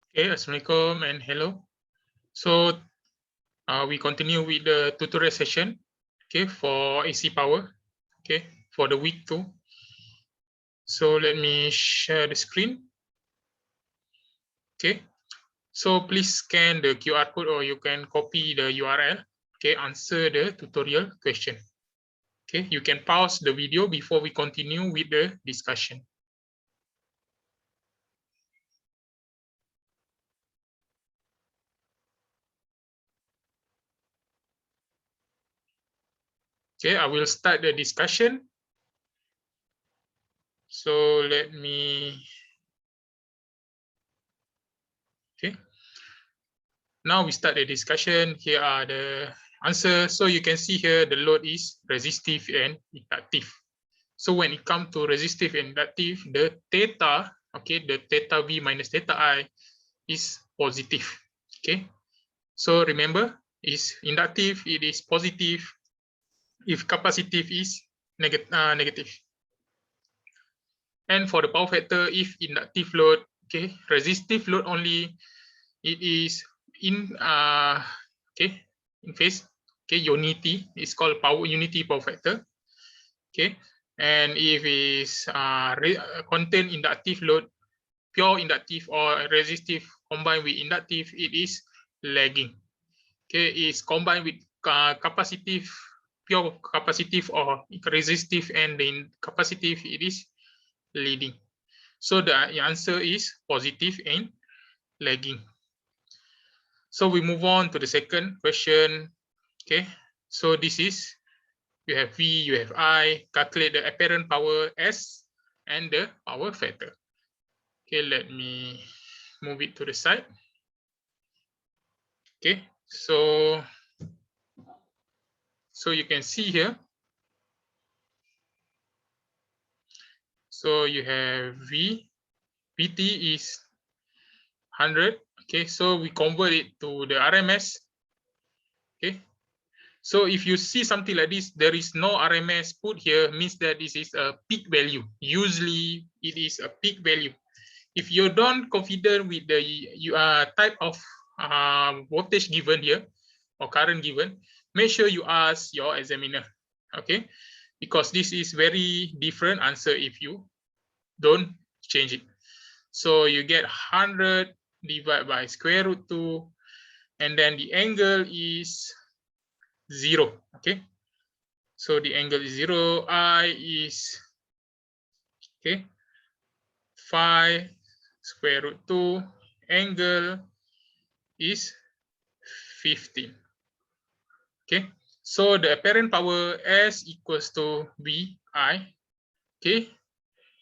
Okay, Assalamualaikum and hello. So we continue with the tutorial session, okay, for AC power, okay, for the week 2. So let me share the screen. Okay, so please scan the QR code or you can copy the URL, okay, answer the tutorial question. Okay, you can pause the video before we continue with the discussion. Okay, I will start the discussion. So let me, okay. Now we start the discussion. Here are the answers. So you can see here the load is resistive and inductive. So when it comes to resistive and inductive, the theta, okay, the theta V minus theta I is positive. Okay. So remember, is inductive, it is positive. If capacitive is negative. And for the power factor, if inductive load, okay, resistive load only, it is in okay, in phase, okay, unity is called power unity power factor, okay. And if is contain inductive load, pure inductive or resistive combined with inductive, it is lagging. Okay, is combined with capacitive, pure capacitive or resistive, and in capacitive it is leading. So the answer is positive and lagging. So we move on to the second question. Okay, so this is, you have V, you have I, calculate the apparent power S and the power factor. Okay, let me move it to the side. Okay, so you can see here. So you have V, VT is 100. Okay, so we convert it to the RMS. Okay, so if you see something like this, there is no RMS put here, means that this is a peak value. Usually it is a peak value. If you don't confident with the type of voltage given here or current given, make sure you ask your examiner, okay? Because this is very different answer if you don't change it. So you get 100 divided by square root 2, and then the angle is 0, okay? So the angle is 0, I is, okay, 5 square root 2, angle is 15. Okay, so the apparent power S equals to VI. Okay,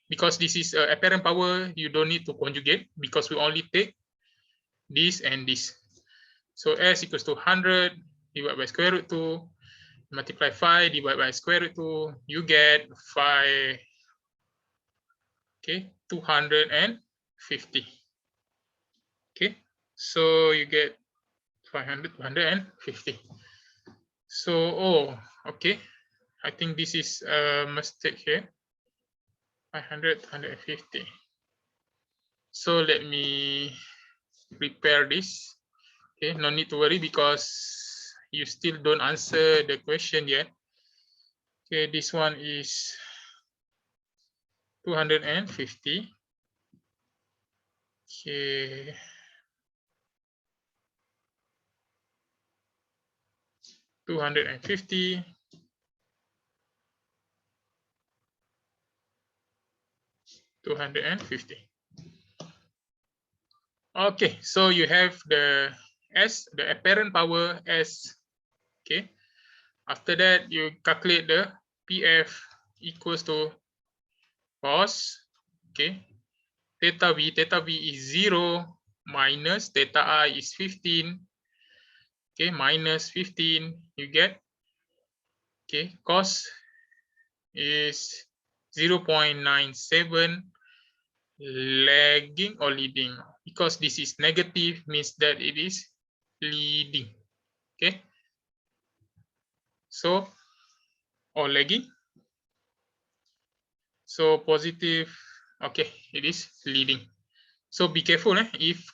because this is apparent power, you don't need to conjugate because we only take this and this. So S equals to 100 divided by square root 2, multiply 5 divided by square root 2, you get 5, okay, 250. Okay, so you get 500, 250. So, oh, okay. I think this is a mistake here. 500, 150. So let me prepare this. Okay, no need to worry because you still don't answer the question yet. Okay, this one is 250. Okay. $250. Okay, so you have the S, the apparent power S. Okay. After that, you calculate the PF equals to cos, okay, theta V is 0 minus theta I is 15. Okay, minus 15, you get, okay, cos is 0.97, lagging or leading. Because this is negative, means that it is leading. Okay, so, or lagging. So positive, okay, it is leading. So be careful if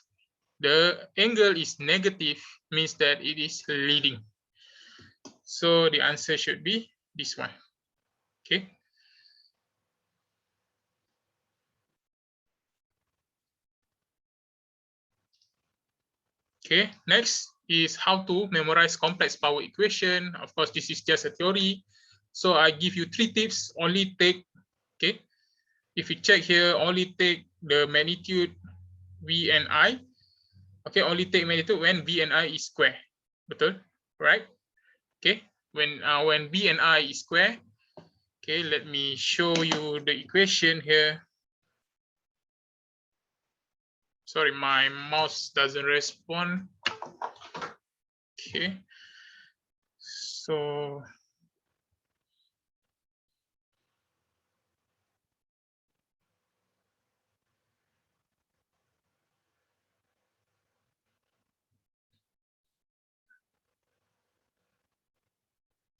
the angle is negative, means that it is leading. So the answer should be this one. Okay. Okay, next is how to memorize complex power equation. Of course, this is just a theory. So I give you 3 tips. Only take, okay, if you check here, only take the magnitude V and I. Okay, only take magnitude when V and I is square. Betul? Right? Okay, when V and I is square. Okay, let me show you the equation here. Sorry, my mouse doesn't respond. Okay, so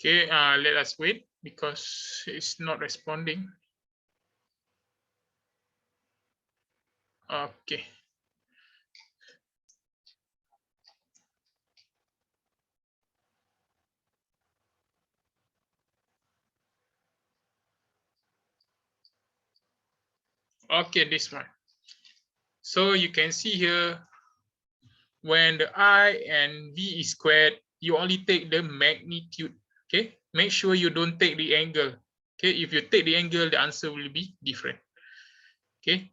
okay, let us wait because it's not responding. Okay. Okay, this one. So you can see here, when the I and V is squared, you only take the magnitude. Okay, make sure you don't take the angle. Okay, if you take the angle, the answer will be different. Okay,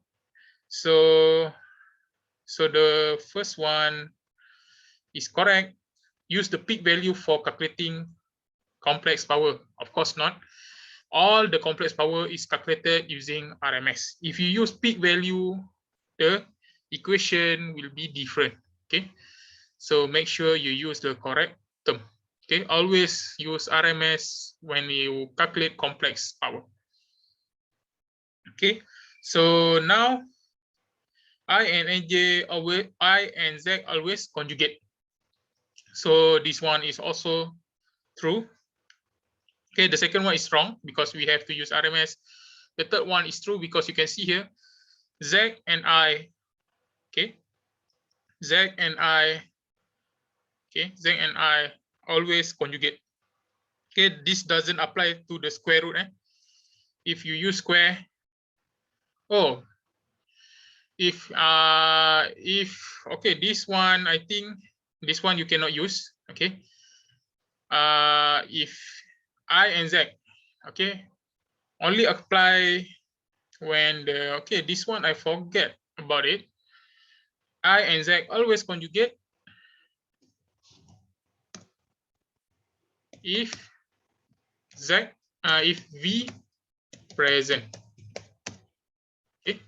so the first one is correct. Use the peak value for calculating complex power. Of course not. All the complex power is calculated using RMS. If you use peak value, the equation will be different. Okay, so make sure you use the correct term. Okay, always use RMS when you calculate complex power. Okay, so now I and Z always conjugate. So this one is also true. Okay, the second one is wrong because we have to use RMS. The third one is true because you can see here, Z and I, okay, Z and I, okay, Z and I always conjugate. Okay, this doesn't apply to the square root. If you use square, oh, if okay, this one, I think this one you cannot use. Okay, if I and Z, okay, only apply when the, okay, this one I forget about it. I and Z always conjugate if Z, if V present. Okay,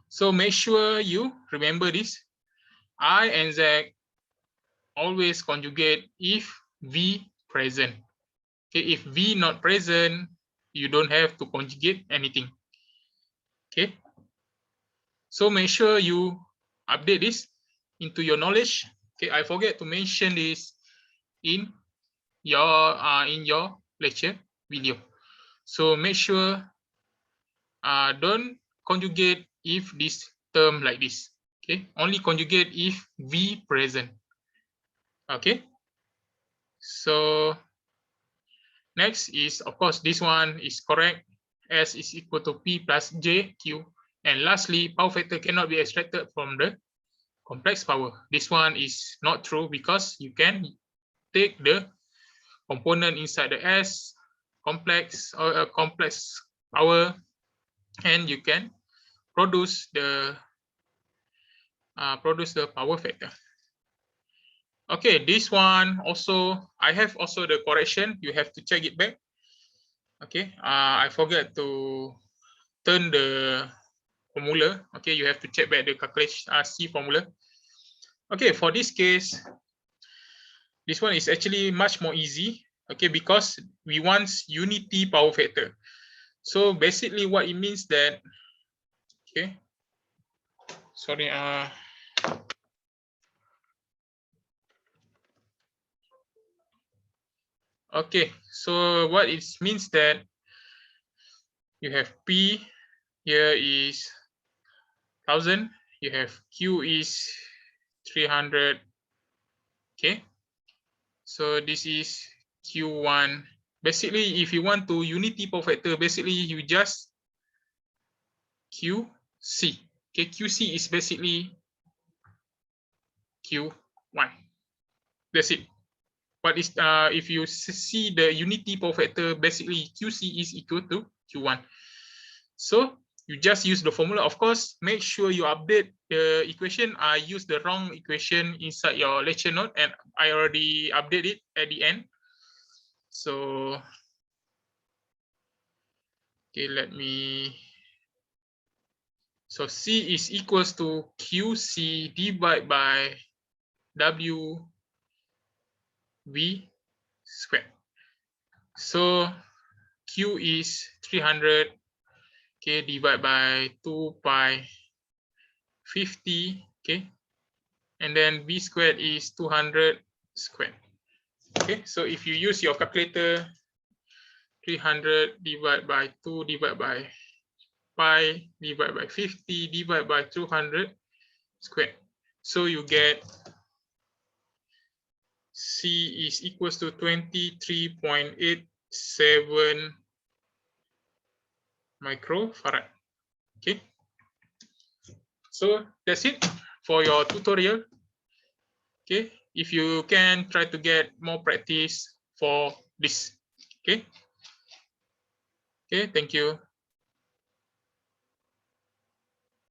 so make sure you remember this. I and Z always conjugate if V present. Okay, if V not present, you don't have to conjugate anything. Okay, so make sure you update this into your knowledge. Okay, I forget to mention this in your lecture video. So make sure don't conjugate if this term like this. Okay, only conjugate if V present. Okay, so next is, of course, this one is correct. S is equal to P plus J Q. And lastly, power factor cannot be extracted from the complex power. This one is not true because you can take the component inside the S complex or complex power, and you can produce the power factor. Okay, this one also, I have also the correction. You have to check it back. Okay, I forgot to turn the formula. Okay, you have to check back the calculation C formula. Okay, for this case, this one is actually much more easy. Okay, because we want unity power factor. So basically, what it means that, okay, sorry, okay, so what it means that you have P here is 1000, you have Q is 300. Okay, so this is Q1. Basically, if you want to unity power factor, basically you just QC. Okay, QC is basically Q1. That's it. But is if you see the unity power factor, basically QC is equal to Q1. So you just use the formula. Of course, make sure you update the equation. I used the wrong equation inside your lecture note, and I already updated it at the end. So, okay, let me. So C is equals to QC divided by WV squared. So Q is 300, okay, divided by 2 pi 50, okay, and then V squared is 200 squared. Okay, so if you use your calculator, 300 divided by 2 divided by pi divided by 50 divided by 200 squared. So you get C is equals to 23.87 microfarad. Okay, so that's it for your tutorial. Okay, if you can try to get more practice for this. Okay, thank you.